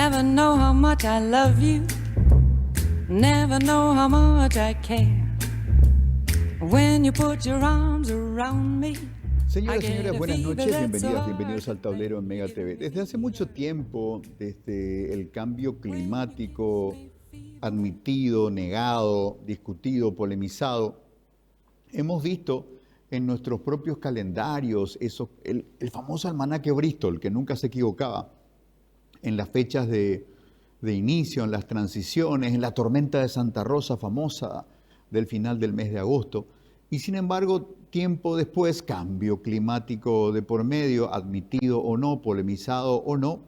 Never know how much I love you. Never know how much I care. When you put your arms around me. Señoras y señores, buenas noches, bienvenidos al tablero en Mega TV. Desde hace mucho tiempo, desde el cambio climático admitido, negado, discutido, polemizado, hemos visto en nuestros propios calendarios el famoso almanaque Bristol, que nunca se equivocaba, en las fechas de inicio, en las transiciones, en la tormenta de Santa Rosa famosa del final del mes de agosto. Y sin embargo, tiempo después, cambio climático de por medio, admitido o no, polemizado o no,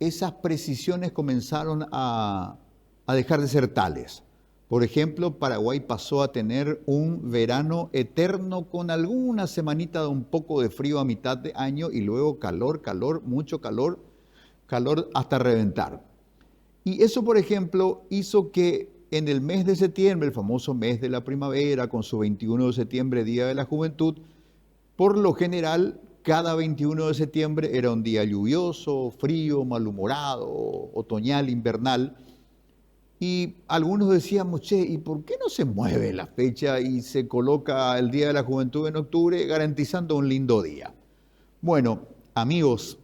esas precisiones comenzaron a dejar de ser tales. Por ejemplo, Paraguay pasó a tener un verano eterno con alguna semanita de un poco de frío a mitad de año y luego calor, mucho calor hasta reventar. Y eso, por ejemplo, hizo que en el mes de septiembre, el famoso mes de la primavera, con su 21 de septiembre, Día de la Juventud, por lo general, cada 21 de septiembre era un día lluvioso, frío, malhumorado, otoñal, invernal. Y algunos decíamos, che, ¿y por qué no se mueve la fecha y se coloca el Día de la Juventud en octubre, garantizando un lindo día? Bueno, amigos,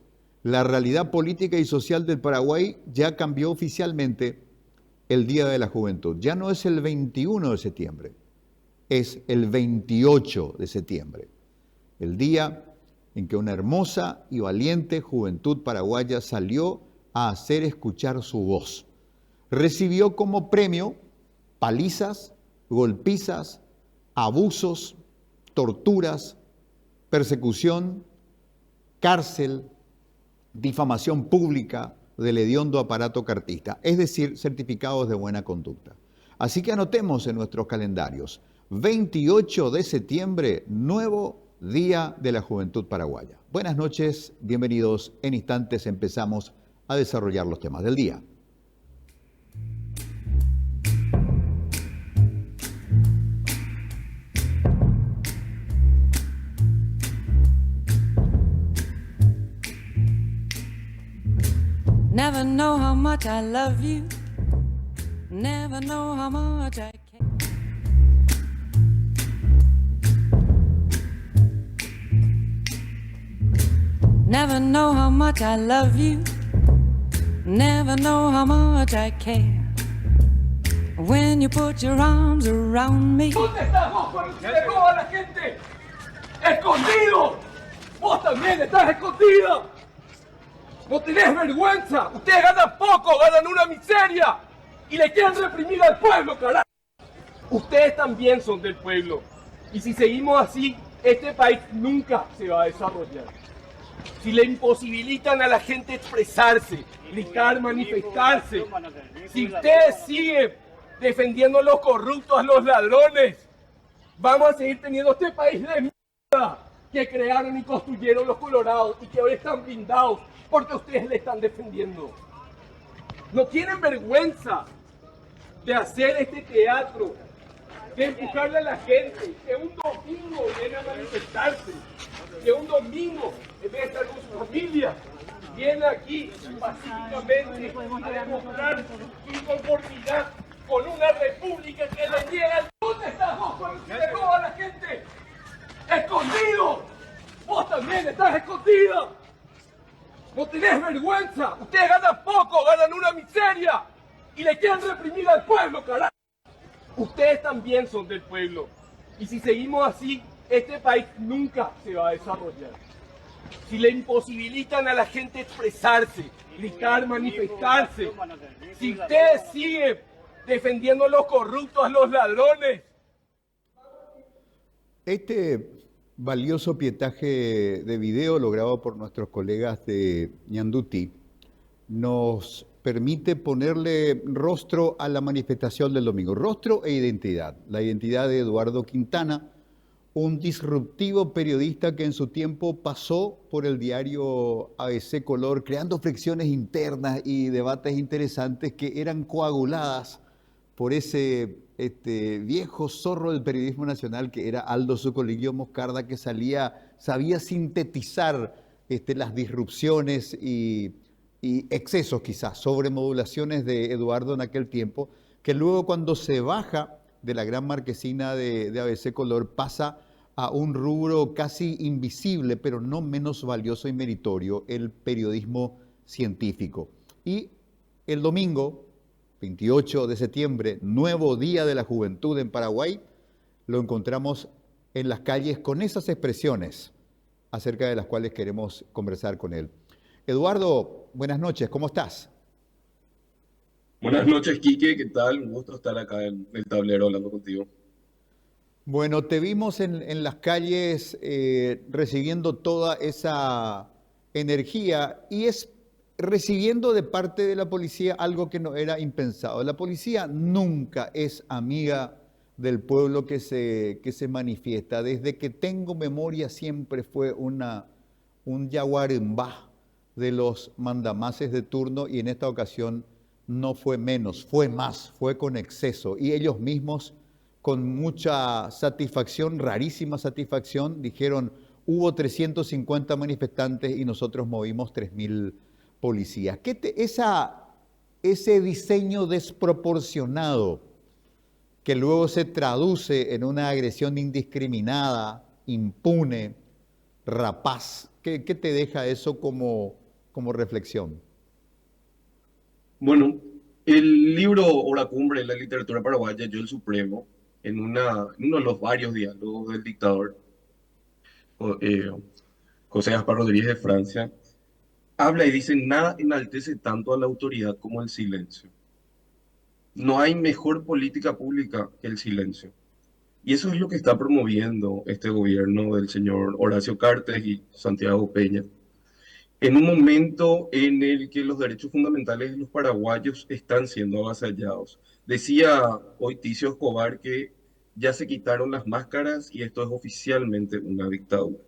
la realidad política y social del Paraguay ya cambió oficialmente el Día de la Juventud. Ya no es el 21 de septiembre, es el 28 de septiembre. El día en que una hermosa y valiente juventud paraguaya salió a hacer escuchar su voz. Recibió como premio palizas, golpizas, abusos, torturas, persecución, cárcel, difamación pública del hediondo aparato cartista, es decir, certificados de buena conducta. Así que anotemos en nuestros calendarios, 28 de septiembre, nuevo Día de la Juventud Paraguaya. Buenas noches, bienvenidos. En instantes empezamos a desarrollar los temas del día. Never know how much I love you. Never know how much I care. Never know how much I love you. Never know how much I care. When you put your arms around me. ¿Dónde estás vos cuando se le roba a la gente? ¡Escondido! ¡Vos también estás escondido! ¡No tenés vergüenza! ¡Ustedes ganan poco, ganan una miseria! ¡Y le quieren reprimir al pueblo, carajo! Ustedes también son del pueblo. Y si seguimos así, este país nunca se va a desarrollar. Si le imposibilitan a la gente expresarse, gritar, manifestarse, si ustedes siguen defendiendo a los corruptos, a los ladrones, vamos a seguir teniendo este país de mierda que crearon y construyeron los colorados y que hoy están blindados porque ustedes le están defendiendo. No tienen vergüenza de hacer este teatro, de empujarle a la gente que un domingo viene a manifestarse, que un domingo, en vez de estar con su familia, viene aquí pacíficamente a demostrar su inconformidad con una república que le niega. ¿Dónde estás vos cuando se le roba a la gente? ¡Escondido! ¡Vos también estás escondido! ¡No tenés vergüenza! ¡Ustedes ganan poco, ganan una miseria! ¡Y le quieren reprimir al pueblo, carajo! Ustedes también son del pueblo. Y si seguimos así, este país nunca se va a desarrollar. Si le imposibilitan a la gente expresarse, gritar, manifestarse, si ustedes siguen defendiendo a los corruptos, a los ladrones. Este valioso pietaje de video logrado por nuestros colegas de Ñandutí nos permite ponerle rostro a la manifestación del domingo, rostro e identidad. La identidad de Eduardo Quintana, un disruptivo periodista que en su tiempo pasó por el diario ABC Color, creando fricciones internas y debates interesantes que eran coaguladas por ese viejo zorro del periodismo nacional que era Aldo Sucolillo Moscarda, que sabía sintetizar las disrupciones y y excesos quizás, sobremodulaciones de Eduardo en aquel tiempo, que luego cuando se baja de la gran marquesina de ABC Color pasa a un rubro casi invisible, pero no menos valioso y meritorio, el periodismo científico. Y el domingo, 28 de septiembre, nuevo Día de la Juventud en Paraguay, lo encontramos en las calles con esas expresiones acerca de las cuales queremos conversar con él. Eduardo, buenas noches, ¿cómo estás? Buenas noches, Quique, ¿qué tal? Un gusto estar acá en el tablero hablando contigo. Bueno, te vimos en las calles recibiendo toda esa energía y es recibiendo de parte de la policía algo que no era impensado. La policía nunca es amiga del pueblo que se manifiesta. Desde que tengo memoria siempre fue un yaguarimbá de los mandamases de turno y en esta ocasión no fue menos, fue más, fue con exceso. Y ellos mismos, con mucha satisfacción, rarísima satisfacción, dijeron, hubo 350 manifestantes y nosotros movimos 3.000 policías. Ese diseño desproporcionado que luego se traduce en una agresión indiscriminada, impune, rapaz, ¿qué te deja eso como reflexión? Bueno, el libro Hora Cumbre de la literatura paraguaya, Yo el Supremo, en uno de los varios diálogos del dictador eh, José Gaspar Rodríguez de Francia, habla y dice, nada enaltece tanto a la autoridad como el silencio. No hay mejor política pública que el silencio. Y eso es lo que está promoviendo este gobierno del señor Horacio Cartes y Santiago Peña, en un momento en el que los derechos fundamentales de los paraguayos están siendo avasallados. Decía hoy Ticio Escobar que ya se quitaron las máscaras y esto es oficialmente una dictadura.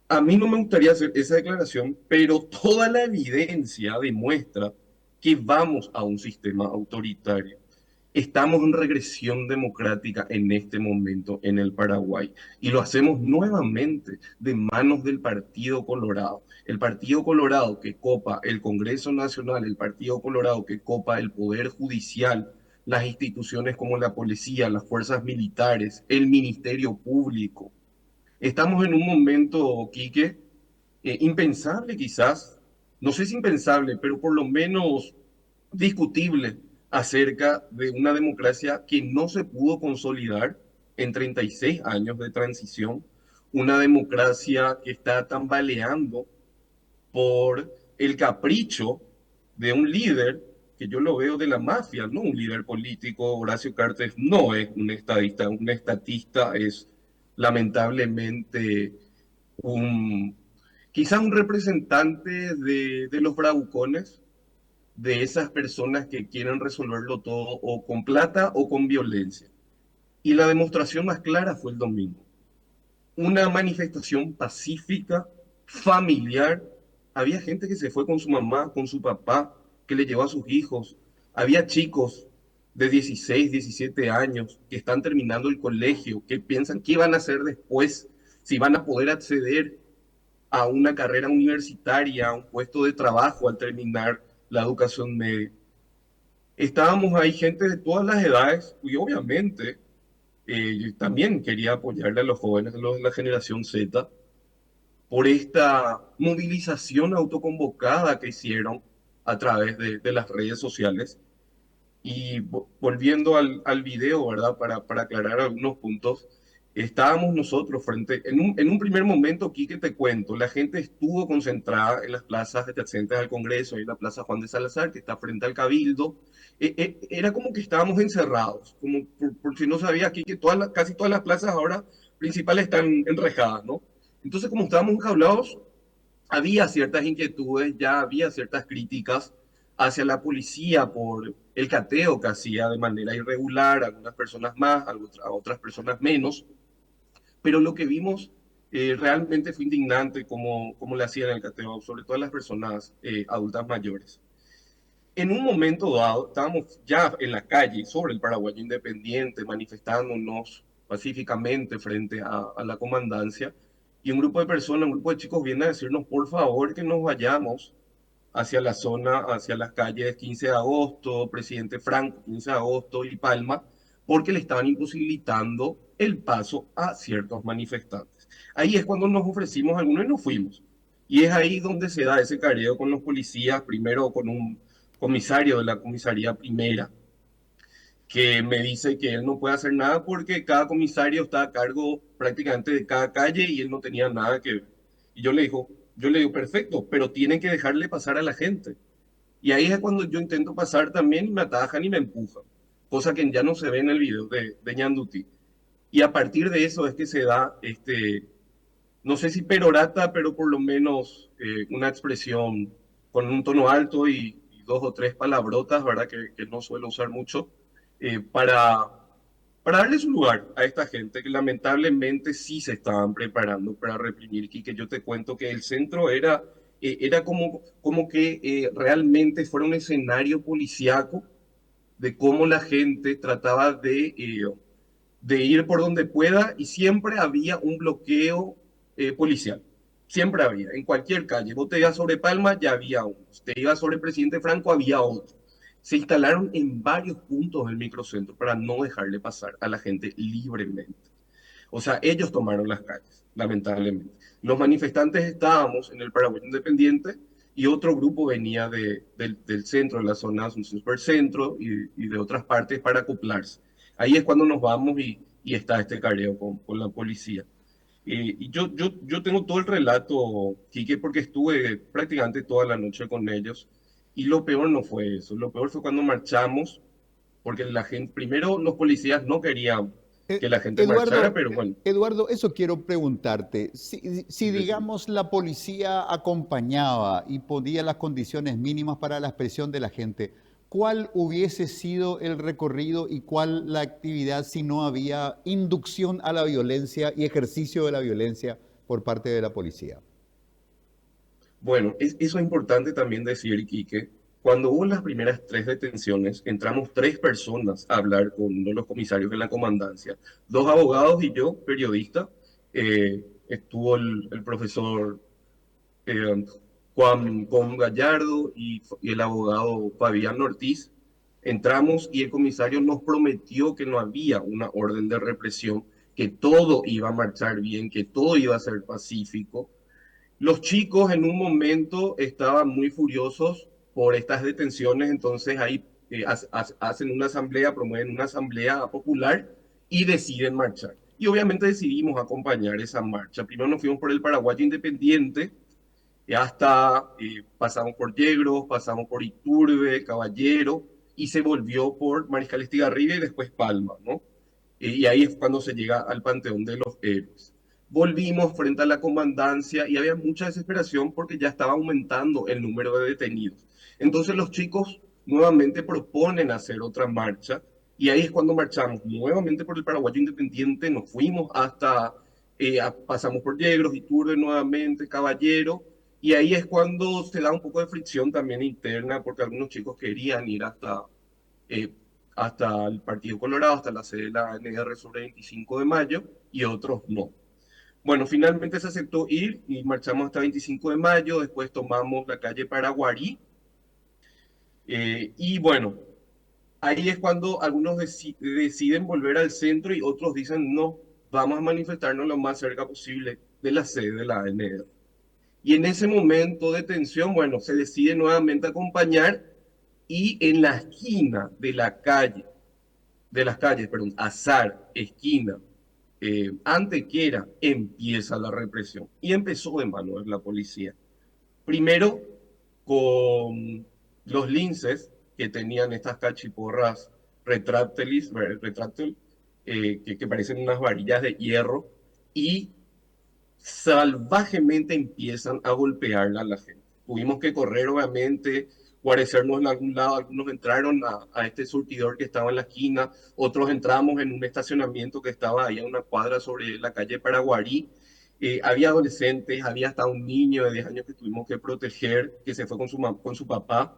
A mí no me gustaría hacer esa declaración, pero toda la evidencia demuestra que vamos a un sistema autoritario. Estamos en regresión democrática en este momento en el Paraguay y lo hacemos nuevamente de manos del Partido Colorado. El Partido Colorado que copa el Congreso Nacional, el Partido Colorado que copa el Poder Judicial, las instituciones como la policía, las fuerzas militares, el Ministerio Público. Estamos en un momento, Quique, impensable quizás, no sé si impensable, pero por lo menos discutible acerca de una democracia que no se pudo consolidar en 36 años de transición, una democracia que está tambaleando por el capricho de un líder que yo lo veo de la mafia, no un líder político. Horacio Cartes no es un estatista es lamentablemente un, quizá un representante de los bravucones, de esas personas que quieren resolverlo todo o con plata o con violencia. Y la demostración más clara fue el domingo. Una manifestación pacífica, familiar. Había gente que se fue con su mamá, con su papá, que le llevó a sus hijos. Había chicos de 16, 17 años que están terminando el colegio, que piensan qué van a hacer después, si van a poder acceder a una carrera universitaria, a un puesto de trabajo al terminar la educación media. Estábamos ahí gente de todas las edades y obviamente yo también quería apoyarle a los jóvenes, a los de la generación Z, por esta movilización autoconvocada que hicieron a través de las redes sociales. Y volviendo al video, ¿verdad? Para aclarar algunos puntos, estábamos nosotros en un primer momento, Quique, te cuento, la gente estuvo concentrada en las plazas adyacentes al Congreso, y en la Plaza Juan de Salazar, que está frente al Cabildo. Era como que estábamos encerrados, como por si no sabía, aquí que casi todas las plazas ahora principales están enrejadas, ¿no? Entonces, como estábamos enjaulados, había ciertas inquietudes, ya había ciertas críticas hacia la policía por el cateo que hacía de manera irregular, algunas personas más, a otras personas menos, pero lo que vimos realmente fue indignante como le hacían el cateo, sobre todo a las personas adultas mayores. En un momento dado, estábamos ya en la calle sobre el Paraguayo Independiente, manifestándonos pacíficamente frente a la comandancia, y un grupo de personas, un grupo de chicos viene a decirnos, por favor, que nos vayamos, hacia la zona, hacia las calles 15 de agosto, Presidente Franco, 15 de agosto y Palma, porque le estaban imposibilitando el paso a ciertos manifestantes. Ahí es cuando nos ofrecimos algunos y nos fuimos. Y es ahí donde se da ese careo con los policías, primero con un comisario de la comisaría primera, que me dice que él no puede hacer nada porque cada comisario está a cargo prácticamente de cada calle y él no tenía nada que ver. Y yo le digo, perfecto, pero tienen que dejarle pasar a la gente. Y ahí es cuando yo intento pasar también y me atajan y me empujan, cosa que ya no se ve en el video de Ñanduti. Y a partir de eso es que se da, no sé si perorata, pero por lo menos una expresión con un tono alto y dos o tres palabrotas, ¿verdad? Que no suelo usar mucho, para darle su lugar a esta gente que lamentablemente sí se estaban preparando para reprimir. Y que yo te cuento que el centro era como que realmente fuera un escenario policíaco de cómo la gente trataba de ir por donde pueda y siempre había un bloqueo policial. Siempre había, en cualquier calle. Vos te ibas sobre Palma, ya había uno. Te ibas sobre Presidente Franco, había otro. Se instalaron en varios puntos del microcentro para no dejarle pasar a la gente libremente. O sea, ellos tomaron las calles, lamentablemente. Los manifestantes estábamos en el Paraguay Independiente y otro grupo venía del centro, de la zona Asunción Supercentro y de otras partes para acoplarse. Ahí es cuando nos vamos y está este careo con la policía. Y yo tengo todo el relato, Quique, porque estuve prácticamente toda la noche con ellos. Y lo peor no fue eso, lo peor fue cuando marchamos, porque la gente, primero los policías no querían que la gente marchara, pero bueno. Eduardo, eso quiero preguntarte. Si digamos la policía acompañaba y ponía las condiciones mínimas para la expresión de la gente, ¿cuál hubiese sido el recorrido y cuál la actividad si no había inducción a la violencia y ejercicio de la violencia por parte de la policía? Bueno, eso es importante también decir, Quique. Cuando hubo las primeras 3 detenciones, entramos 3 personas a hablar con uno de los comisarios de la comandancia. 2 abogados y yo, periodista. Estuvo el profesor eh, Juan Gallardo y el abogado Fabián Ortiz. Entramos y el comisario nos prometió que no había una orden de represión, que todo iba a marchar bien, que todo iba a ser pacífico. Los chicos en un momento estaban muy furiosos por estas detenciones, entonces ahí hacen una asamblea, promueven una asamblea popular y deciden marchar. Y obviamente decidimos acompañar esa marcha. Primero nos fuimos por el Paraguay Independiente, hasta pasamos por Yegros, pasamos por Iturbe, Caballero, y se volvió por Mariscal Estigarribia y después Palma, ¿no? Y ahí es cuando se llega al Panteón de los Héroes. Volvimos frente a la comandancia y había mucha desesperación porque ya estaba aumentando el número de detenidos. Entonces los chicos nuevamente proponen hacer otra marcha y ahí es cuando marchamos nuevamente por el Paraguayo Independiente, nos fuimos hasta, pasamos por Yegros, Iturbe nuevamente, Caballero, y ahí es cuando se da un poco de fricción también interna porque algunos chicos querían ir eh, hasta el Partido Colorado, hasta la sede de la ANR sobre 25 de mayo y otros no. Bueno, finalmente se aceptó ir y marchamos hasta 25 de mayo, después tomamos la calle Paraguarí y bueno, ahí es cuando algunos deciden volver al centro y otros dicen no, vamos a manifestarnos lo más cerca posible de la sede de la ANR. Y en ese momento de tensión, bueno, se decide nuevamente acompañar y en la esquina de las calles, perdón, Azar, esquina, Antequera, empieza la represión. Y empezó de mano de la policía. Primero con los linces que tenían estas cachiporras retráctiles, que parecen unas varillas de hierro, y salvajemente empiezan a golpear a la gente. Tuvimos que correr, obviamente, guarecernos en algún lado. Algunos entraron a este surtidor que estaba en la esquina, otros entramos en un estacionamiento que estaba ahí a una cuadra sobre la calle Paraguarí. Había adolescentes, había hasta un niño de 10 años que tuvimos que proteger, que se fue con su papá.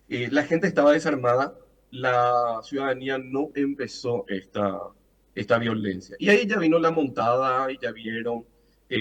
La gente estaba desarmada, la ciudadanía no empezó esta violencia. Y ahí ya vino la montada y ya vieron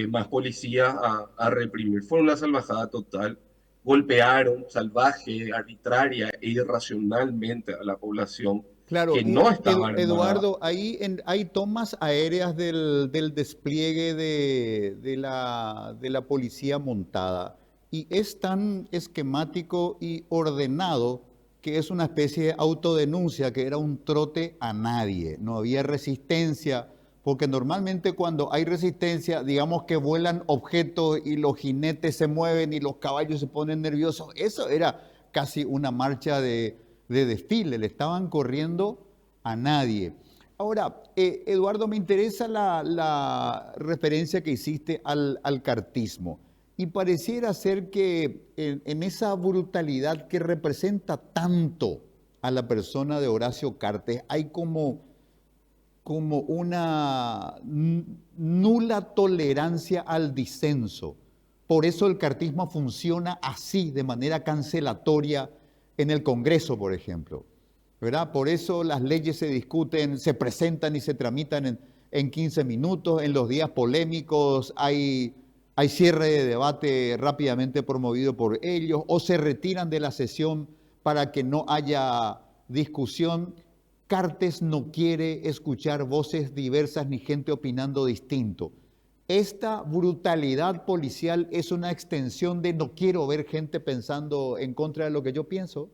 más policías a reprimir. Fue una salvajada total. golpearon salvaje, arbitraria e irracionalmente a la población Claro, que no estaba armada. Eduardo, hay tomas aéreas del despliegue de la policía montada y es tan esquemático y ordenado que es una especie de autodenuncia que era un trote a nadie, no había resistencia, porque normalmente cuando hay resistencia, digamos que vuelan objetos y los jinetes se mueven y los caballos se ponen nerviosos, eso era casi una marcha de desfile, le estaban corriendo a nadie. Ahora, Eduardo, me interesa la referencia que hiciste al cartismo y pareciera ser que en esa brutalidad que representa tanto a la persona de Horacio Cartes hay como una nula tolerancia al disenso. Por eso el cartismo funciona así, de manera cancelatoria, en el Congreso, por ejemplo, ¿verdad? Por eso las leyes se discuten, se presentan y se tramitan en 15 minutos, en los días polémicos hay cierre de debate rápidamente promovido por ellos, o se retiran de la sesión para que no haya discusión. Cartes no quiere escuchar voces diversas ni gente opinando distinto. Esta brutalidad policial es una extensión de no quiero ver gente pensando en contra de lo que yo pienso.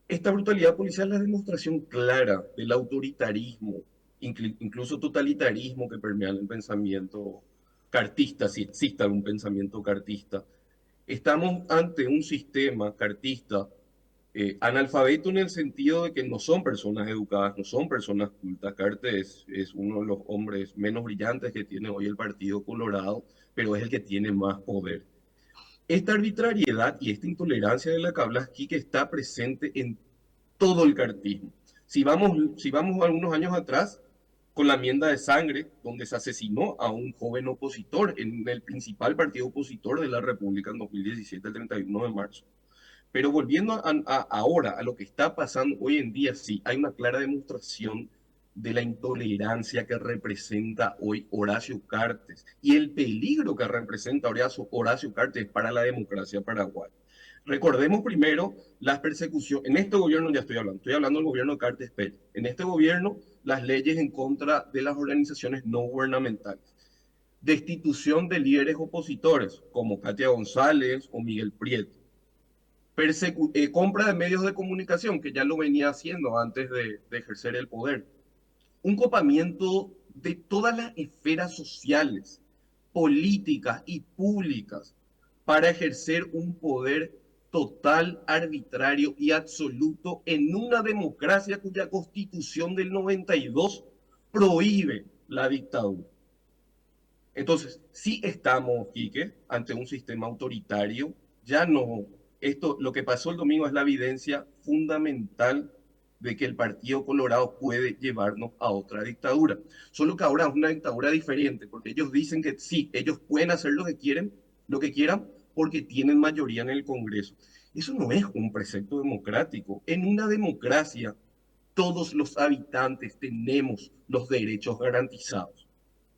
Esta brutalidad policial es la demostración clara del autoritarismo, incluso totalitarismo que permea el pensamiento cartista, si existe algún pensamiento cartista. Estamos ante un sistema cartista analfabeto en el sentido de que no son personas educadas, no son personas cultas. Cartes es uno de los hombres menos brillantes que tiene hoy el Partido Colorado, pero es el que tiene más poder. Esta arbitrariedad y esta intolerancia de la que hablas aquí que está presente en todo el cartismo. Si vamos algunos años atrás, con la enmienda de sangre, donde se asesinó a un joven opositor en el principal partido opositor de la República en 2017, el 31 de marzo. Pero volviendo ahora a lo que está pasando hoy en día, sí, hay una clara demostración de la intolerancia que representa hoy Horacio Cartes y el peligro que representa Horacio Cartes para la democracia paraguaya. Recordemos primero las persecuciones. En este gobierno ya estoy hablando del gobierno de Cartes Pérez. En este gobierno, las leyes en contra de las organizaciones no gubernamentales. Destitución de líderes opositores, como Katia González o Miguel Prieto. Compra de medios de comunicación, que ya lo venía haciendo antes de ejercer el poder. Un copamiento de todas las esferas sociales, políticas y públicas para ejercer un poder total, arbitrario y absoluto en una democracia cuya constitución del 92 prohíbe la dictadura. Entonces, sí estamos, Quique, ante un sistema autoritario. Ya no, lo que pasó el domingo es la evidencia fundamental de que el Partido Colorado puede llevarnos a otra dictadura. Solo que ahora es una dictadura diferente, porque ellos dicen que sí, ellos pueden hacer lo que quieran, porque tienen mayoría en el Congreso. Eso no es un precepto democrático. En una democracia, todos los habitantes tenemos los derechos garantizados,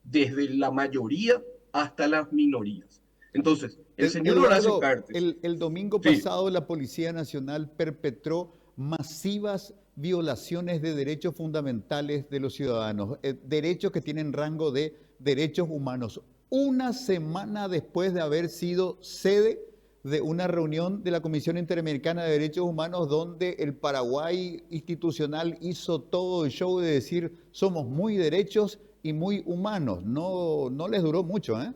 desde la mayoría hasta las minorías. Entonces, el señor Horacio Eduardo, Cartes... el domingo Sí. pasado la Policía Nacional perpetró masivas violaciones de derechos fundamentales de los ciudadanos, derechos que tienen rango de derechos humanos. Una semana después de haber sido sede de una reunión de la Comisión Interamericana de Derechos Humanos donde el Paraguay institucional hizo todo el show de decir somos muy derechos y muy humanos. No, no les duró mucho, ¿eh?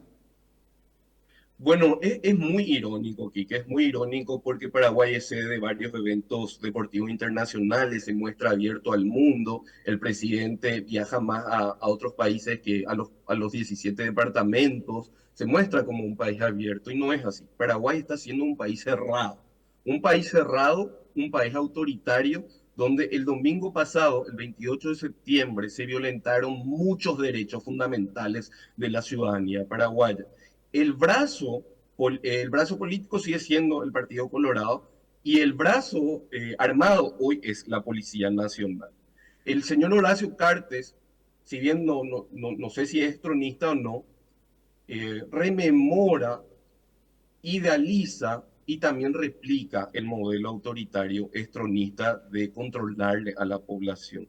Bueno, es muy irónico, Quique, es muy irónico porque Paraguay es sede de varios eventos deportivos internacionales, se muestra abierto al mundo, el presidente viaja más a otros países que a los 17 departamentos, se muestra como un país abierto y no es así. Paraguay está siendo un país cerrado, un país autoritario, donde el domingo pasado, el 28 de septiembre, se violentaron muchos derechos fundamentales de la ciudadanía paraguaya. El brazo, el brazo político sigue siendo el Partido Colorado y el brazo armado hoy es la Policía Nacional. El señor Horacio Cartes, si bien no sé si es tronista o no, rememora idealiza y también replica el modelo autoritario estronista de controlarle a la población.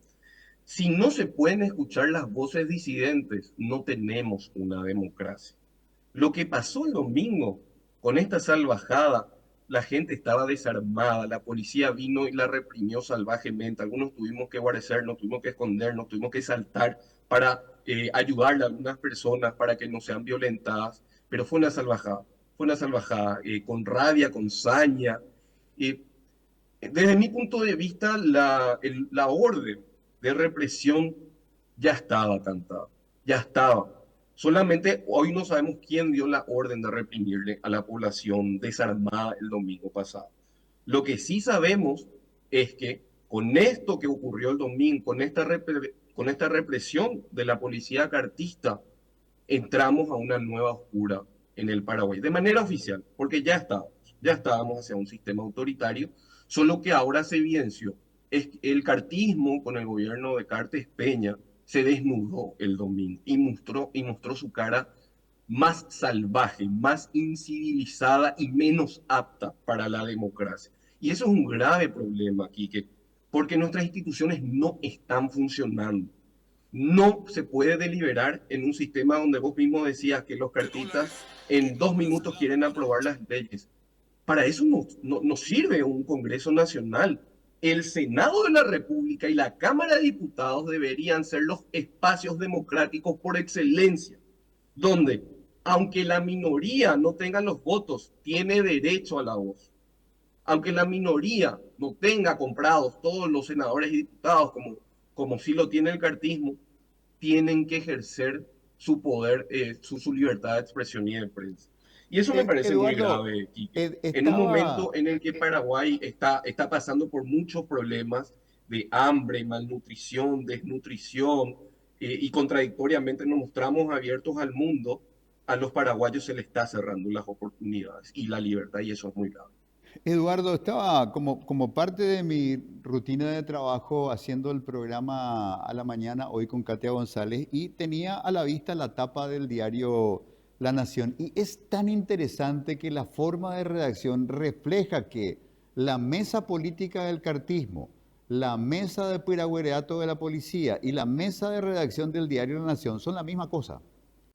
Si no se pueden escuchar las voces disidentes, no tenemos una democracia. Lo que pasó el domingo con esta salvajada, la gente estaba desarmada, la policía vino y la reprimió salvajemente, algunos tuvimos que guarecernos, tuvimos que escondernos, tuvimos que saltar para ayudarle a algunas personas para que no sean violentadas, pero fue una salvajada con rabia, con saña. Eh, Desde mi punto de vista, la orden de represión ya estaba cantada, ya estaba. Solamente hoy no sabemos quién dio la orden de reprimirle a la población desarmada el domingo pasado. Lo que sí sabemos es que con esto que ocurrió el domingo, con esta represión de la policía cartista, entramos a una nueva oscura en el Paraguay, de manera oficial, porque ya estábamos hacia un sistema autoritario, solo que ahora se evidenció. El cartismo con el gobierno de Cartes Peña se desnudó el domingo y mostró su cara más salvaje, más incivilizada y menos apta para la democracia. Y eso es un grave problema, Quique, porque nuestras instituciones no están funcionando. No se puede deliberar en un sistema donde vos mismo decías que los cartistas en 2 minutos quieren aprobar las leyes. Para eso no sirve un Congreso Nacional. El Senado de la República y la Cámara de Diputados deberían ser los espacios democráticos por excelencia, donde, aunque la minoría no tenga los votos, tiene derecho a la voz. Aunque la minoría no tenga comprados todos los senadores y diputados, como sí lo tiene el cartismo, tienen que ejercer su poder, su libertad de expresión y de prensa. Y eso me parece muy Eduardo, grave, Quique. En un momento en el que Paraguay está pasando por muchos problemas de hambre, malnutrición, desnutrición, y contradictoriamente nos mostramos abiertos al mundo, a los paraguayos se les está cerrando las oportunidades y la libertad, y eso es muy grave. Eduardo, estaba como parte de mi rutina de trabajo haciendo el programa a la mañana hoy con Katia González y tenía a la vista la tapa del diario La Nación. Y es tan interesante que la forma de redacción refleja que la mesa política del cartismo, la mesa de piragüereato de la policía y la mesa de redacción del diario La Nación son la misma cosa.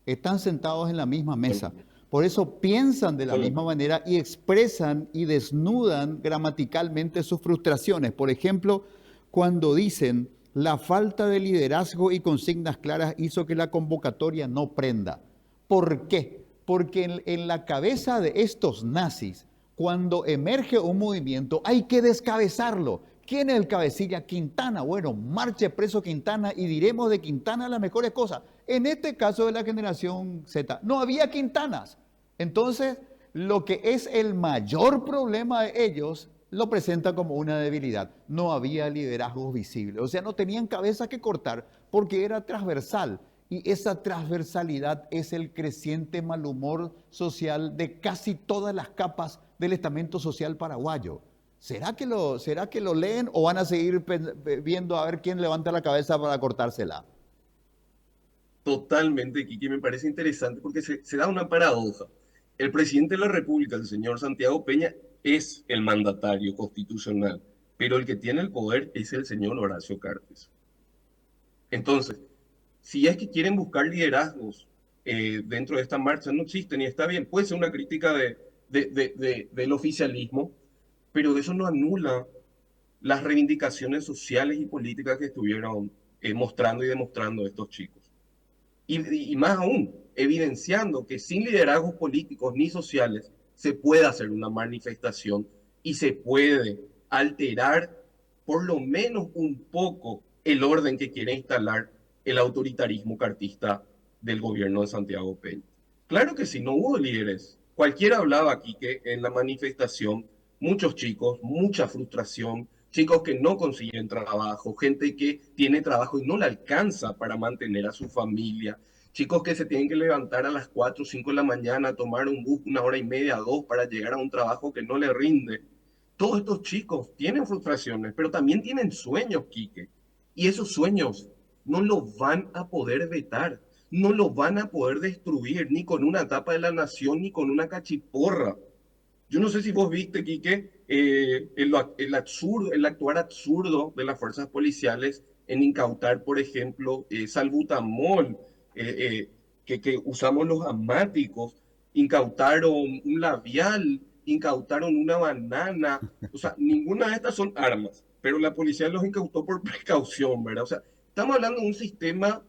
Están sentados en la misma mesa. Por eso piensan de la misma manera y expresan y desnudan gramaticalmente sus frustraciones. Por ejemplo, cuando dicen la falta de liderazgo y consignas claras hizo que la convocatoria no prenda. ¿Por qué? Porque en la cabeza de estos nazis, cuando emerge un movimiento, hay que descabezarlo. ¿Quién es el cabecilla? Quintana. Bueno, marche preso Quintana y diremos de Quintana las mejores cosas. En este caso de la generación Z, no había Quintanas. Entonces, lo que es el mayor problema de ellos lo presenta como una debilidad. No había liderazgos visibles. O sea, no tenían cabeza que cortar porque era transversal. Y esa transversalidad es el creciente mal humor social de casi todas las capas del estamento social paraguayo. ¿Será que lo leen o van a seguir viendo a ver quién levanta la cabeza para cortársela? Totalmente, Kiki, me parece interesante porque se da una paradoja. El presidente de la República, el señor Santiago Peña, es el mandatario constitucional, pero el que tiene el poder es el señor Horacio Cartes. Entonces, si es que quieren buscar liderazgos dentro de esta marcha, no existen y está bien, puede ser una crítica del oficialismo, pero eso no anula las reivindicaciones sociales y políticas que estuvieron mostrando y demostrando estos chicos. Y más aún, evidenciando que sin liderazgos políticos ni sociales se puede hacer una manifestación y se puede alterar por lo menos un poco el orden que quiere instalar el autoritarismo cartista del gobierno de Santiago Peña. Claro que sí, no hubo líderes. Cualquiera hablaba aquí que en la manifestación, muchos chicos, mucha frustración, chicos que no consiguen trabajo, gente que tiene trabajo y no le alcanza para mantener a su familia, chicos que se tienen que levantar a las 4 o 5 de la mañana, tomar un bus 1 hora y media, 2, para llegar a un trabajo que no le rinde. Todos estos chicos tienen frustraciones, pero también tienen sueños, Quique. Y esos sueños no los van a poder vetar. no lo van a poder destruir ni con una tapa de La Nación ni con una cachiporra. Yo no sé si vos viste, Quique, el actuar absurdo de las fuerzas policiales en incautar, por ejemplo, salbutamol, que usamos los asmáticos, incautaron un labial, incautaron una banana. O sea, ninguna de estas son armas, pero la policía los incautó por precaución, ¿verdad? O sea, estamos hablando de un sistema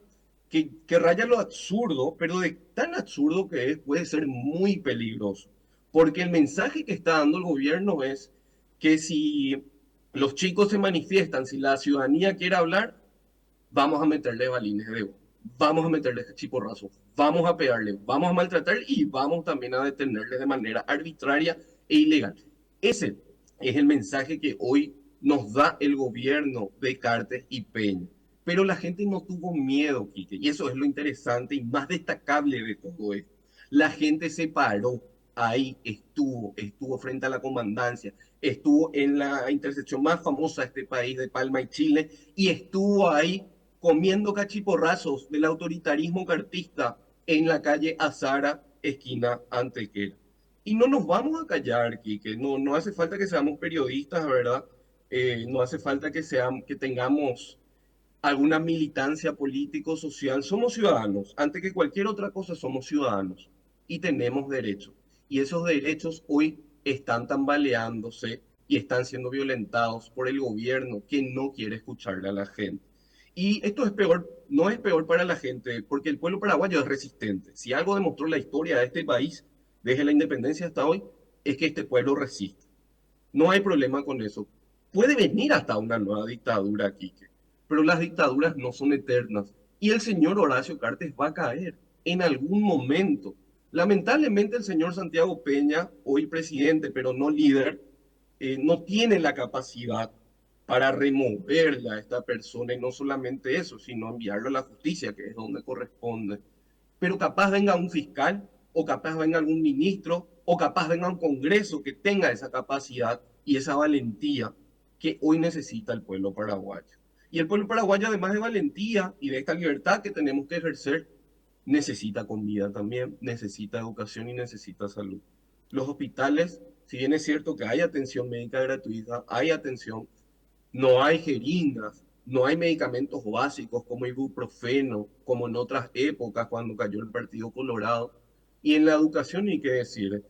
que raya lo absurdo, pero de tan absurdo que es, puede ser muy peligroso. Porque el mensaje que está dando el gobierno es que si los chicos se manifiestan, si la ciudadanía quiere hablar, vamos a meterle balines de goma, vamos a meterle chiporrazos, vamos a pegarle, vamos a maltratar y vamos también a detenerle de manera arbitraria e ilegal. Ese es el mensaje que hoy nos da el gobierno de Cartes y Peña. Pero la gente no tuvo miedo, Quique, y eso es lo interesante y más destacable de todo esto. La gente se paró, ahí estuvo frente a la comandancia, estuvo en la intersección más famosa de este país, de Palma y Chile, y estuvo ahí comiendo cachiporrazos del autoritarismo cartista en la calle Azara, esquina Antequera. Y no nos vamos a callar, Quique, no hace falta que seamos periodistas, ¿verdad? No hace falta que tengamos alguna militancia político-social. Somos ciudadanos, antes que cualquier otra cosa somos ciudadanos y tenemos derechos. Y esos derechos hoy están tambaleándose y están siendo violentados por el gobierno que no quiere escucharle a la gente. Y esto es peor, no es peor para la gente, porque el pueblo paraguayo es resistente. Si algo demostró la historia de este país desde la independencia hasta hoy, es que este pueblo resiste. No hay problema con eso. Puede venir hasta una nueva dictadura, Quique, pero las dictaduras no son eternas. Y el señor Horacio Cartes va a caer en algún momento. Lamentablemente el señor Santiago Peña, hoy presidente, pero no líder, no tiene la capacidad para removerla a esta persona, y no solamente eso, sino enviarlo a la justicia, que es donde corresponde. Pero capaz venga un fiscal, o capaz venga algún ministro, o capaz venga un congreso que tenga esa capacidad y esa valentía que hoy necesita el pueblo paraguayo. Y el pueblo paraguayo, además de valentía y de esta libertad que tenemos que ejercer, necesita comida también, necesita educación y necesita salud. Los hospitales, si bien es cierto que hay atención médica gratuita, hay atención, no hay jeringas, no hay medicamentos básicos como ibuprofeno, como en otras épocas cuando cayó el Partido Colorado. Y en la educación, ni qué decir,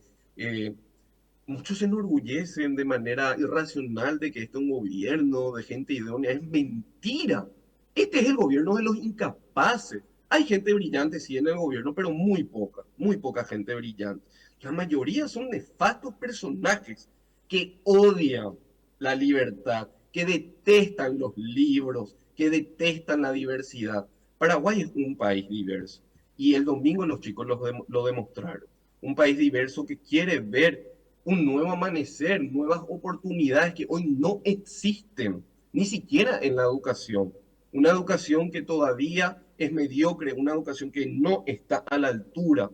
muchos se enorgullecen de manera irracional de que este es un gobierno de gente idónea. Es mentira. Este es el gobierno de los incapaces. Hay gente brillante, sí, en el gobierno, pero muy poca gente brillante. La mayoría son nefastos personajes que odian la libertad, que detestan los libros, que detestan la diversidad. Paraguay es un país diverso y el domingo los chicos lo demostraron. Un país diverso que quiere ver un nuevo amanecer, nuevas oportunidades que hoy no existen, ni siquiera en la educación. Una educación que todavía es mediocre, una educación que no está a la altura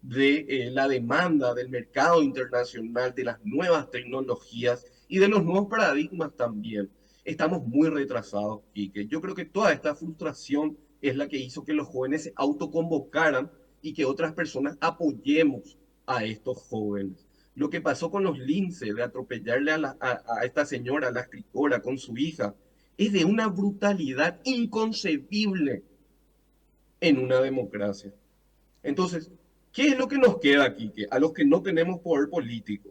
de la demanda del mercado internacional, de las nuevas tecnologías y de los nuevos paradigmas también. Estamos muy retrasados y que yo creo que toda esta frustración es la que hizo que los jóvenes se autoconvocaran y que otras personas apoyemos a estos jóvenes. Lo que pasó con los linces de atropellarle a esta señora, a la escritora, con su hija, es de una brutalidad inconcebible en una democracia. Entonces, ¿qué es lo que nos queda aquí? Que a los que no tenemos poder político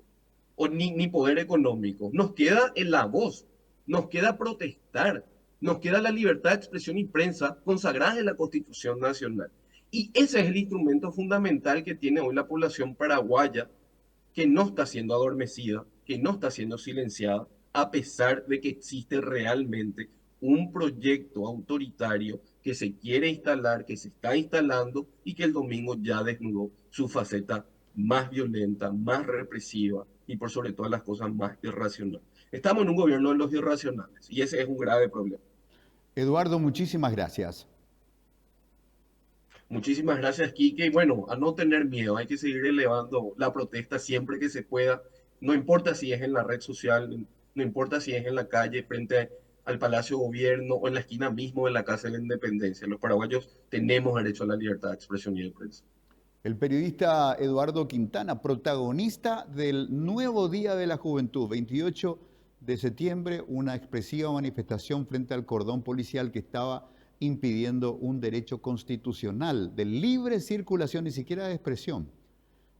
o ni poder económico, nos queda en la voz, nos queda protestar, nos queda la libertad de expresión y prensa consagrada en la Constitución Nacional. Y ese es el instrumento fundamental que tiene hoy la población paraguaya, que no está siendo adormecida, que no está siendo silenciada, a pesar de que existe realmente un proyecto autoritario que se quiere instalar, que se está instalando y que el domingo ya desnudó su faceta más violenta, más represiva y por sobre todas las cosas más irracional. Estamos en un gobierno de los irracionales y ese es un grave problema. Eduardo, muchísimas gracias. Muchísimas gracias, Quique. Y bueno, a no tener miedo, hay que seguir elevando la protesta siempre que se pueda. No importa si es en la red social, no importa si es en la calle frente al Palacio de Gobierno o en la esquina mismo de la Casa de la Independencia. Los paraguayos tenemos derecho a la libertad de expresión y de prensa. El periodista Eduardo Quintana, protagonista del nuevo Día de la Juventud, 28 de septiembre, una expresiva manifestación frente al cordón policial que estaba impidiendo un derecho constitucional de libre circulación, ni siquiera de expresión,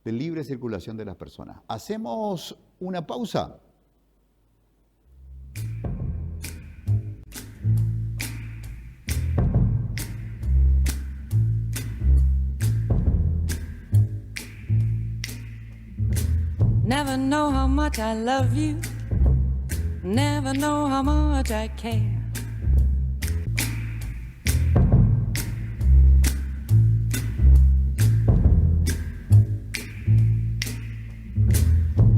de libre circulación de las personas. Hacemos una pausa. Never know how much I love you. Never know how much I care.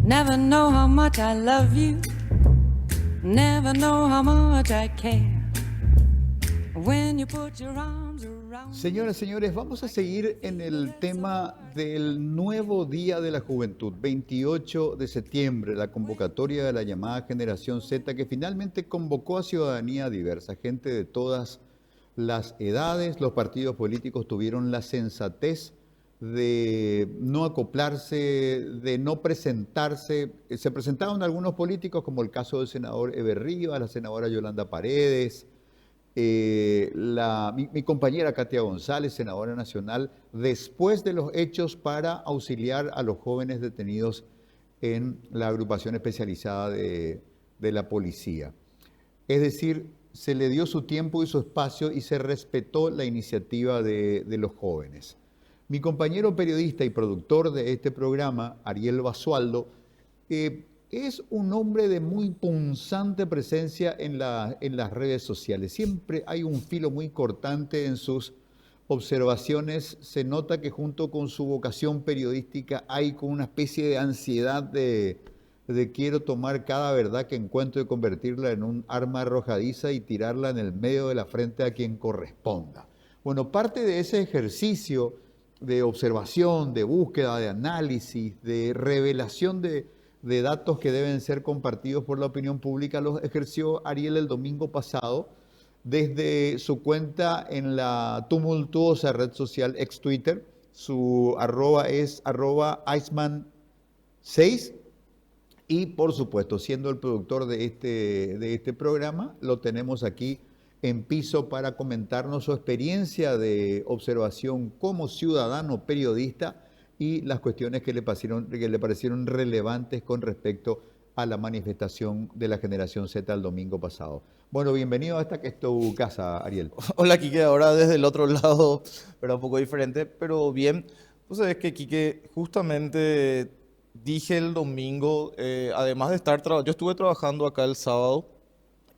Never know how much I love you. Never know how much I care. When you put your arms around me. Señoras y señores, vamos a seguir en el tema del nuevo Día de la Juventud, 28 de septiembre, la convocatoria de la llamada Generación Z, que finalmente convocó a ciudadanía diversa, gente de todas las edades. Los partidos políticos tuvieron la sensatez de no acoplarse, de no presentarse. Se presentaron algunos políticos, como el caso del senador Eber Rivas, la senadora Yolanda Paredes, mi compañera Katia González, senadora nacional, después de los hechos para auxiliar a los jóvenes detenidos en la agrupación especializada de la policía. Es decir, se le dio su tiempo y su espacio y se respetó la iniciativa de los jóvenes. Mi compañero periodista y productor de este programa, Ariel Basualdo, es un hombre de muy punzante presencia en las redes sociales. Siempre hay un filo muy cortante en sus observaciones. Se nota que junto con su vocación periodística hay como una especie de ansiedad de quiero tomar cada verdad que encuentro y convertirla en un arma arrojadiza y tirarla en el medio de la frente a quien corresponda. Bueno, parte de ese ejercicio de observación, de búsqueda, de análisis, de revelación de datos que deben ser compartidos por la opinión pública, los ejerció Ariel el domingo pasado desde su cuenta en la tumultuosa red social ex Twitter. Su arroba es @iceman6 y, por supuesto, siendo el productor de este programa, lo tenemos aquí en piso para comentarnos su experiencia de observación como ciudadano periodista y las cuestiones que le parecieron relevantes con respecto a la manifestación de la Generación Z el domingo pasado. Bueno, bienvenido a esta que es tu casa, Ariel. Hola, Quique, ahora desde el otro lado, pero un poco diferente, pero bien. Pues sabes que, Quique, justamente dije el domingo, además de estar yo estuve trabajando acá el sábado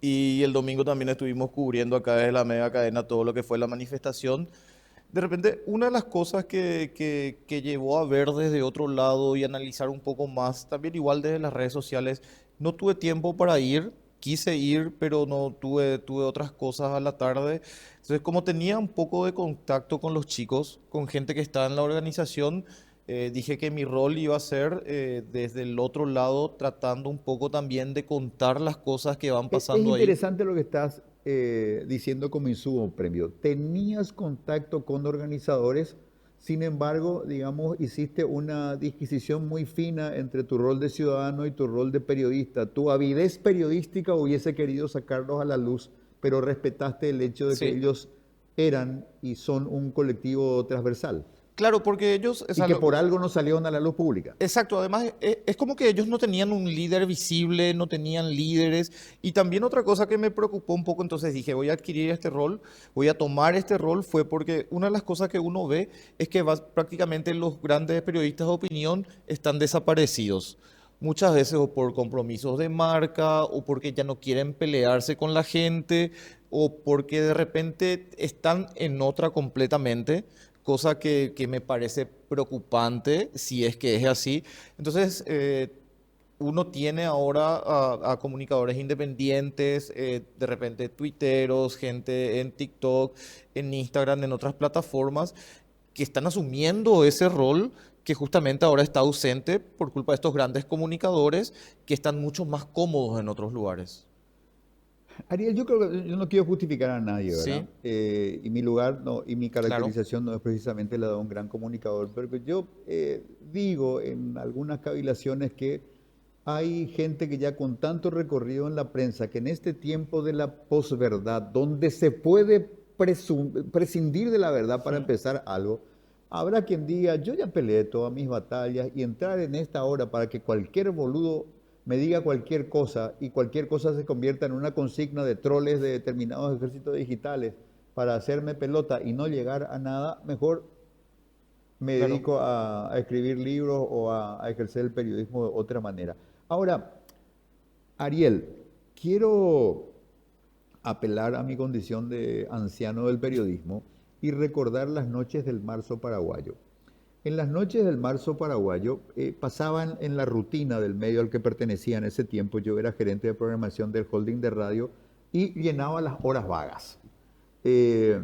y el domingo también estuvimos cubriendo acá desde la mega cadena todo lo que fue la manifestación. De repente, una de las cosas que llevó a ver desde otro lado y analizar un poco más, también igual desde las redes sociales, no tuve tiempo para ir, quise ir, pero no tuve otras cosas a la tarde. Entonces, como tenía un poco de contacto con los chicos, con gente que está en la organización, dije que mi rol iba a ser desde el otro lado, tratando un poco también de contar las cosas que van pasando ahí. Es interesante lo que estás diciendo como insumo premio. Tenías contacto con organizadores, sin embargo, digamos, hiciste una disquisición muy fina entre tu rol de ciudadano y tu rol de periodista. Tu avidez periodística hubiese querido sacarlos a la luz, pero respetaste el hecho de que ellos eran y son un colectivo transversal. Claro, porque ellos... Y que por algo no salieron a la luz pública. Exacto, además es como que ellos no tenían un líder visible, no tenían líderes. Y también otra cosa que me preocupó un poco, entonces dije, voy a adquirir este rol, voy a tomar este rol, fue porque una de las cosas que uno ve es que prácticamente los grandes periodistas de opinión están desaparecidos. Muchas veces o por compromisos de marca, o porque ya no quieren pelearse con la gente, o porque de repente están en otra completamente. Cosa que me parece preocupante si es que es así. Entonces, uno tiene ahora a comunicadores independientes, de repente tuiteros, gente en TikTok, en Instagram, en otras plataformas, que están asumiendo ese rol que justamente ahora está ausente por culpa de estos grandes comunicadores que están mucho más cómodos en otros lugares. Ariel, yo creo que yo no quiero justificar a nadie, ¿verdad? Sí, Y mi lugar no, y mi claro. caracterización no es precisamente la de un gran comunicador, pero que yo digo en algunas cavilaciones que hay gente que ya con tanto recorrido en la prensa, que en este tiempo de la posverdad, donde se puede prescindir de la verdad para empezar algo, habrá quien diga, yo ya peleé todas mis batallas y entrar en esta hora para que cualquier boludo me diga cualquier cosa y cualquier cosa se convierta en una consigna de troles de determinados ejércitos digitales para hacerme pelota y no llegar a nada, mejor me Claro. dedico a escribir libros o a ejercer el periodismo de otra manera. Ahora, Ariel, quiero apelar a mi condición de anciano del periodismo y recordar las noches del marzo paraguayo. En las noches del marzo paraguayo pasaban en la rutina del medio al que pertenecía en ese tiempo, yo era gerente de programación del holding de radio y llenaba las horas vagas. Eh,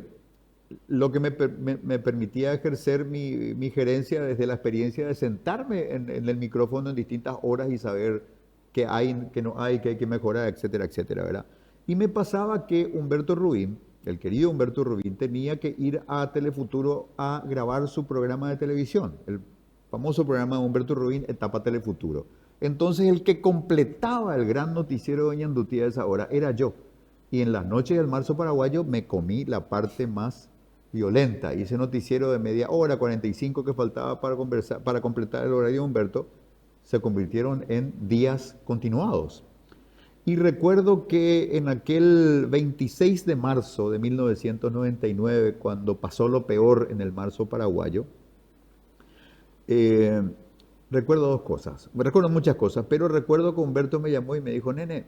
lo que me permitía ejercer mi gerencia desde la experiencia de sentarme en el micrófono en distintas horas y saber qué hay, qué no hay, qué hay que mejorar, etcétera, etcétera, ¿verdad? Y me pasaba que Humberto Rubín, el querido Humberto Rubín, tenía que ir a Telefuturo a grabar su programa de televisión, el famoso programa de Humberto Rubín, Etapa Telefuturo. Entonces el que completaba el gran noticiero de Doña Andutía a esa hora era yo. Y en las noches del marzo paraguayo me comí la parte más violenta. Y ese noticiero de media hora, 45 que faltaba para conversar, para completar el horario de Humberto, se convirtieron en días continuados. Y recuerdo que en aquel 26 de marzo de 1999, cuando pasó lo peor en el marzo paraguayo, eh, recuerdo dos cosas. Recuerdo muchas cosas, pero recuerdo que Humberto me llamó y me dijo, nene,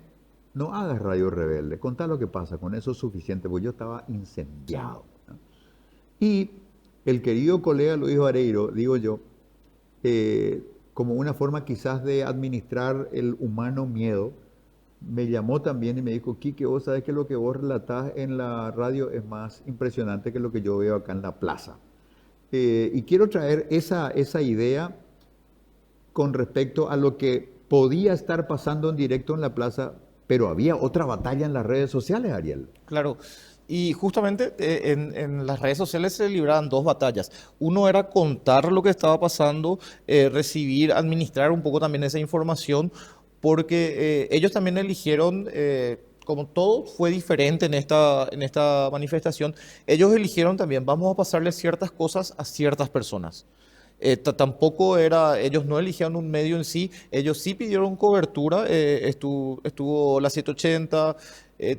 no hagas Radio Rebelde, contá lo que pasa, con eso es suficiente, porque yo estaba incendiado, ¿no? Y el querido colega Luis Vareiro, digo yo, como una forma quizás de administrar el humano miedo, me llamó también y me dijo, Quique, vos sabés que lo que vos relatás en la radio es más impresionante que lo que yo veo acá en la plaza. Y quiero traer esa idea con respecto a lo que podía estar pasando en directo en la plaza, pero había otra batalla en las redes sociales, Ariel. Claro, y justamente en las redes sociales se libraban dos batallas. Uno era contar lo que estaba pasando, recibir, administrar un poco también esa información, porque ellos también eligieron, como todo fue diferente en esta manifestación, ellos eligieron también, vamos a pasarle ciertas cosas a ciertas personas. Tampoco era, ellos no eligieron un medio en sí, ellos sí pidieron cobertura, estuvo la 780,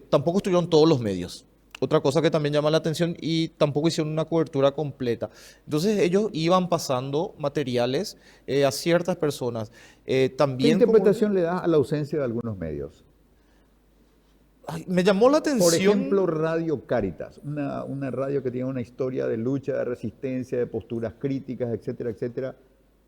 tampoco estuvieron todos los medios. Otra cosa que también llama la atención y tampoco hicieron una cobertura completa. Entonces ellos iban pasando materiales a ciertas personas. ¿Qué También como, interpretación le das a la ausencia de algunos medios? ay, me llamó la Por ejemplo, atención. Radio Cáritas, una radio que tiene una historia de lucha, de resistencia, de posturas críticas, etcétera, etcétera,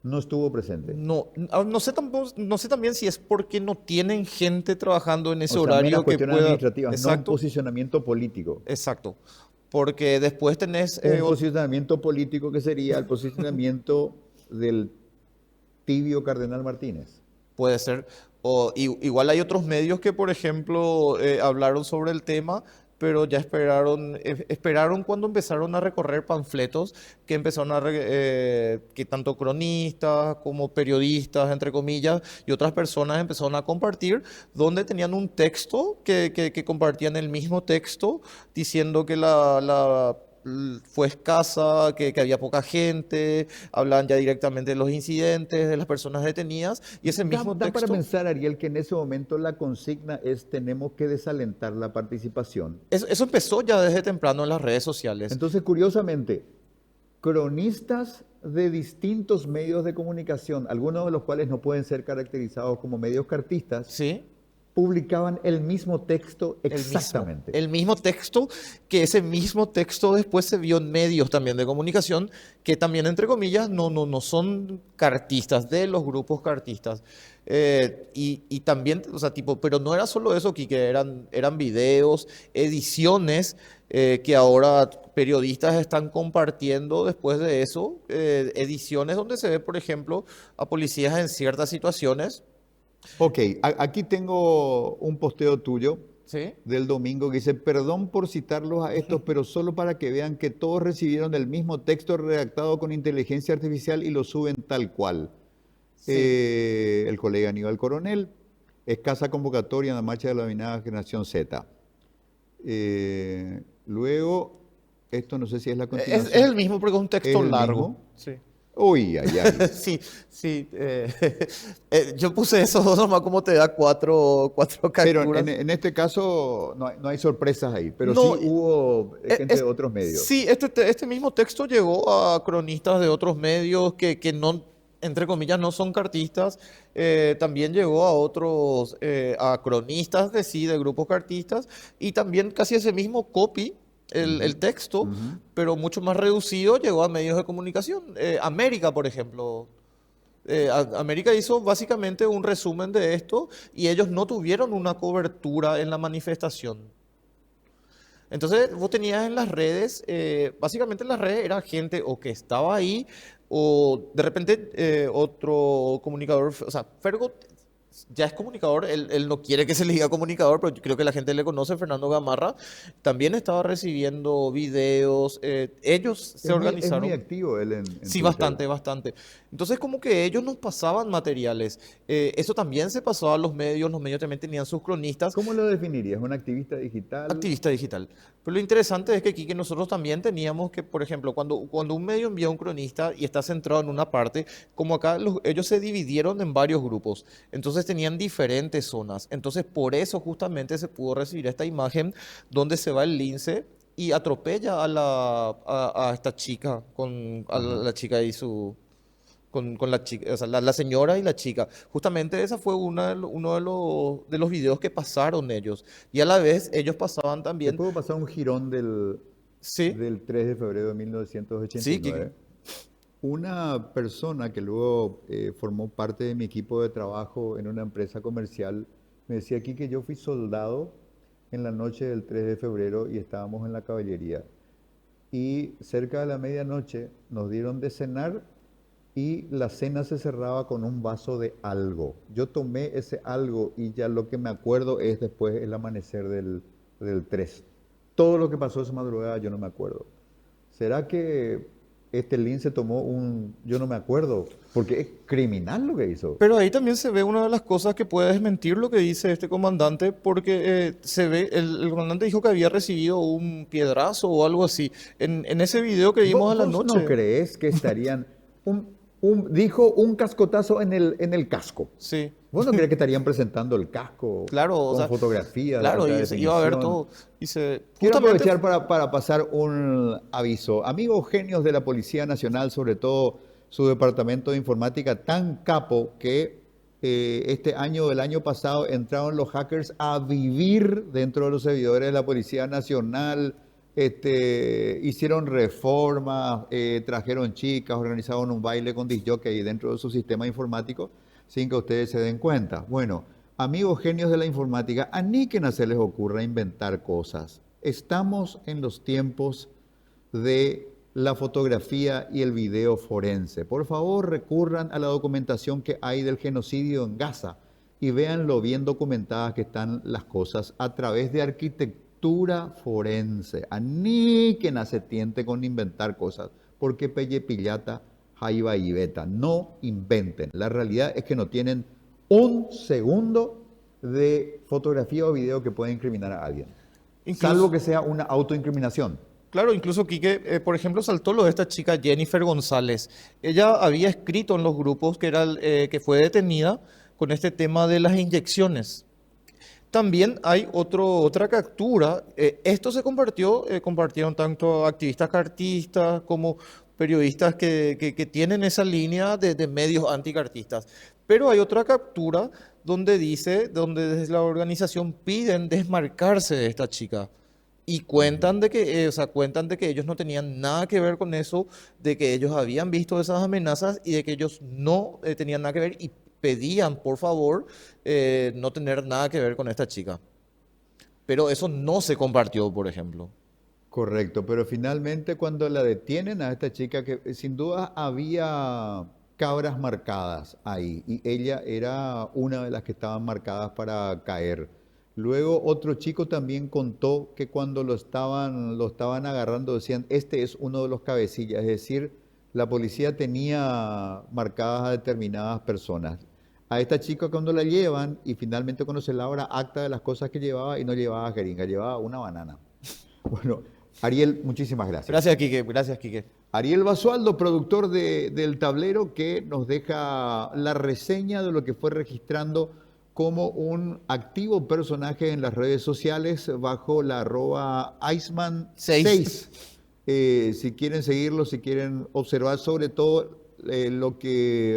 no estuvo presente. No, no sé tampoco, no sé también si es porque no tienen gente trabajando en ese O sea, meras horario que cuestiones pueda. administrativas, no un Exacto, posicionamiento político. exacto. Porque después tenés Un posicionamiento político que sería el posicionamiento del tibio Cardenal Martínez. puede ser. O, igual hay otros medios que, por ejemplo, hablaron sobre el tema, pero ya esperaron cuando empezaron a recorrer panfletos, que empezaron que tanto cronistas como periodistas, entre comillas, y otras personas empezaron a compartir, donde tenían un texto que compartían el mismo texto, diciendo que fue escasa, que había poca gente, hablaban ya directamente de los incidentes, de las personas detenidas, y ese mismo Da para texto, pensar, Ariel, que en ese momento la consigna es tenemos que desalentar la participación. eso empezó ya desde temprano en las redes sociales. Entonces, curiosamente, cronistas de distintos medios de comunicación, algunos de los cuales no pueden ser caracterizados como medios cartistas, ¿Sí? publicaban el mismo texto exactamente. El mismo texto, que ese mismo texto después se vio en medios también de comunicación, que también, entre comillas, no son cartistas, de los grupos cartistas. Y también, o sea, tipo, pero no era solo eso, Quique, eran videos, ediciones que ahora periodistas están compartiendo después de eso, ediciones donde se ve, por ejemplo, a policías en ciertas situaciones. Ok, aquí tengo un posteo tuyo Sí. del domingo que dice, perdón por citarlos a estos, pero solo para que vean que todos recibieron el mismo texto redactado con inteligencia artificial y lo suben tal cual. Sí. El colega Aníbal Coronel, escasa convocatoria en la marcha de la denominada Generación Z. Luego, esto no sé si es la Es continuación. el mismo porque es un ¿Es texto el largo. mismo? Sí. Uy, ay, ay. Sí, sí. Yo puse eso nomás como te da cuatro Pero capturas. en este caso no hay sorpresas ahí, pero No, sí hubo gente de otros medios. sí, este mismo texto llegó a cronistas de otros medios que no, entre comillas, no son cartistas. También llegó a otros, a cronistas de sí, de grupos cartistas, y también casi ese mismo copy, el texto, Ujú. pero mucho más reducido, llegó a medios de comunicación. América, por ejemplo. América hizo básicamente un resumen de esto y ellos no tuvieron una cobertura en la manifestación. Entonces vos tenías en las redes, básicamente en las redes era gente o que estaba ahí o de repente otro comunicador, o sea, Fergo ya es comunicador, él no quiere que se le diga comunicador, pero yo creo que la gente le conoce, Fernando Gamarra, también estaba recibiendo videos, ellos se Es muy organizaron. activo él en Sí, Twitter. bastante, bastante. Entonces, como que ellos nos pasaban materiales. Eso también se pasó a los medios también tenían sus cronistas. ¿Cómo lo definirías? ¿Un activista digital? Activista digital. Pero lo interesante es que aquí que nosotros también teníamos que, por ejemplo, cuando un medio envía a un cronista y está centrado en una parte, como acá ellos se dividieron en varios grupos, entonces tenían diferentes zonas. Entonces por eso justamente se pudo recibir esta imagen donde se va el lince y atropella a esta chica, a Ajá. la chica y con la chica, o sea, la señora y la chica. Justamente esa fue uno de los videos que pasaron ellos. Y a la vez ellos pasaban ¿Te también, puedo pasar un jirón sí, del 3 de febrero de sí, Quique. 1989? Una persona que luego formó parte de mi equipo de trabajo en una empresa comercial me decía aquí que yo fui soldado en la noche del 3 de febrero y estábamos en la caballería. Y cerca de la medianoche nos dieron de cenar y la cena se cerraba con un vaso de algo. Yo tomé ese algo y ya lo que me acuerdo es después el amanecer del 3. Todo lo que pasó esa madrugada yo no me acuerdo. ¿Será que este Lin se tomó un... Yo no me acuerdo, porque es criminal lo que hizo. Pero ahí también se ve una de las cosas que puede desmentir lo que dice este comandante, porque se ve, el comandante dijo que había recibido un piedrazo o algo así. En ese video que vimos a la ¿Vos no noche. crees que estarían... dijo un cascotazo en el casco? Sí, ¿Vos no crees que estarían presentando el casco claro, o con sea, fotografías de claro, alta y se iba a ver definición? todo. Y se, Quiero justamente, aprovechar para pasar un aviso. Amigos genios de la Policía Nacional, sobre todo su departamento de informática, tan capo que el año pasado, entraron los hackers a vivir dentro de los servidores de la Policía Nacional, hicieron reformas, trajeron chicas, organizaron un baile con disjockey dentro de su sistema informático sin que ustedes se den cuenta. Bueno, amigos genios de la informática, a ni que no se les ocurra inventar cosas. Estamos en los tiempos de la fotografía y el video forense. Por favor, recurran a la documentación que hay del genocidio en Gaza y vean lo bien documentadas que están las cosas a través de arquitectura forense. A ni que no se tiente con inventar cosas, porque pelle pillata, jaiba y beta. No inventen. La realidad es que no tienen un segundo de fotografía o video que pueda incriminar a alguien. incluso, Salvo que sea una autoincriminación. claro, incluso Quique, por ejemplo, saltó lo de esta chica Jennifer González. Ella había escrito en los grupos que fue detenida con este tema de las inyecciones. También hay otra captura. Esto se compartieron tanto activistas cartistas como periodistas que tienen esa línea de medios anticartistas. Pero hay otra captura donde desde la organización piden desmarcarse de esta chica. Y cuentan de que ellos no tenían nada que ver con eso, de que ellos habían visto esas amenazas y de que ellos no tenían nada que ver y pedían, por favor, no tener nada que ver con esta chica. Pero eso no se compartió, por ejemplo. Correcto, pero finalmente cuando la detienen a esta chica, que sin duda había cabras marcadas ahí, y ella era una de las que estaban marcadas para caer. Luego otro chico también contó que cuando lo estaban agarrando decían, este es uno de los cabecillas, es decir, la policía tenía marcadas a determinadas personas. A esta chica cuando la llevan y finalmente cuando se labra acta de las cosas que llevaba y no llevaba jeringa, llevaba una banana. Bueno, Ariel, muchísimas gracias. Gracias, Quique. Gracias, Quique. Ariel Basualdo, productor del tablero, que nos deja la reseña de lo que fue registrando como un activo personaje en las redes sociales bajo la @Iceman6. Si quieren seguirlo, si quieren observar sobre todo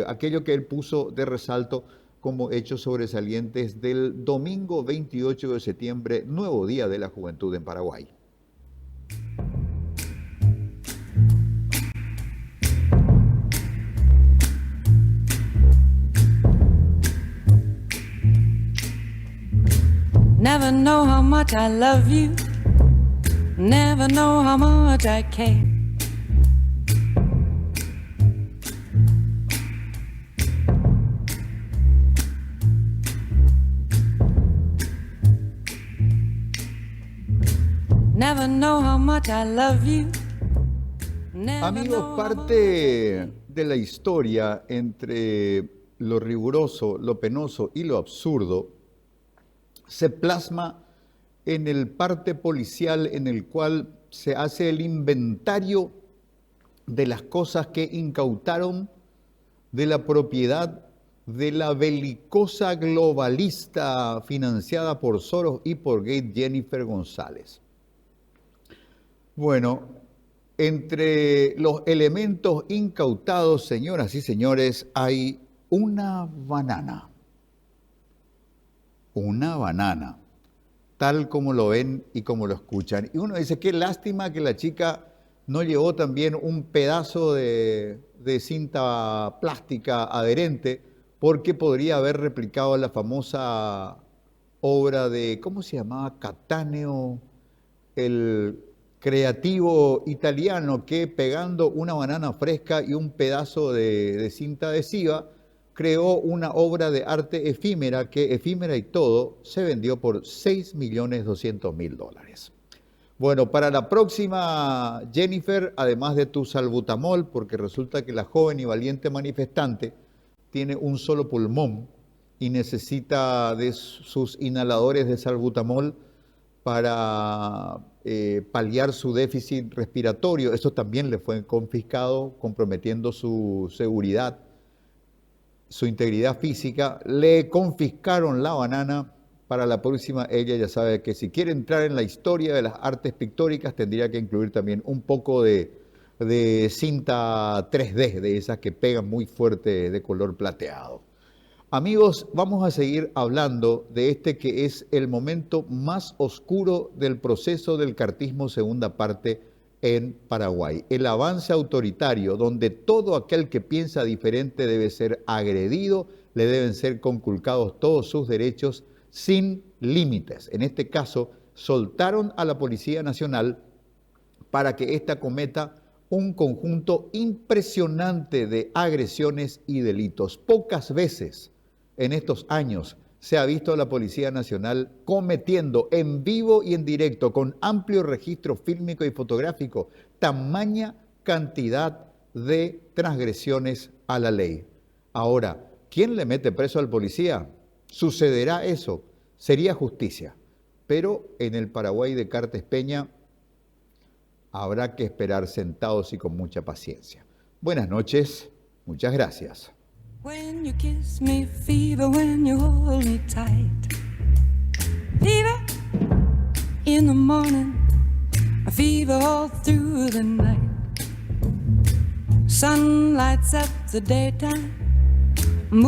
aquello que él puso de resalto como hechos sobresalientes del domingo 28 de septiembre, nuevo Día de la Juventud en Paraguay. Never know how much I love you. Never know how much I care. Never know how much I love you. Never Amigos, know how parte de la historia entre lo riguroso, lo penoso y lo absurdo se plasma en el parte policial en el cual se hace el inventario de las cosas que incautaron de la propiedad de la belicosa globalista financiada por Soros y por Gates, Jennifer González. Bueno, entre los elementos incautados, señoras y señores, hay una banana. Una banana, tal como lo ven y como lo escuchan. Y uno dice, qué lástima que la chica no llevó también un pedazo de cinta plástica adherente, porque podría haber replicado la famosa obra de, ¿cómo se llamaba? Cattaneo, el creativo italiano que pegando una banana fresca y un pedazo de cinta adhesiva, creó una obra de arte efímera que, efímera y todo, se vendió por $6.200.000. Bueno, para la próxima, Jennifer, además de tu salbutamol, porque resulta que la joven y valiente manifestante tiene un solo pulmón y necesita de sus inhaladores de salbutamol para paliar su déficit respiratorio. Eso también le fue confiscado, comprometiendo su seguridad, su integridad física. Le confiscaron la banana. Para la próxima, ella ya sabe que si quiere entrar en la historia de las artes pictóricas tendría que incluir también un poco de cinta 3D, de esas que pegan muy fuerte de color plateado. Amigos, vamos a seguir hablando de este que es el momento más oscuro del proceso del cartismo, segunda parte, en Paraguay. El avance autoritario, donde todo aquel que piensa diferente debe ser agredido, le deben ser conculcados todos sus derechos sin límites. En este caso, soltaron a la Policía Nacional para que ésta cometa un conjunto impresionante de agresiones y delitos. Pocas veces en estos años se ha visto a la Policía Nacional cometiendo en vivo y en directo, con amplio registro fílmico y fotográfico, tamaña cantidad de transgresiones a la ley. Ahora, ¿quién le mete preso al policía? Sucederá eso, sería justicia. Pero en el Paraguay de Cartes Peña habrá que esperar sentados y con mucha paciencia. Buenas noches, muchas gracias. When you kiss me, fever, when you hold me tight. Fever in the morning, a fever all through the night. Sun lights up the daytime,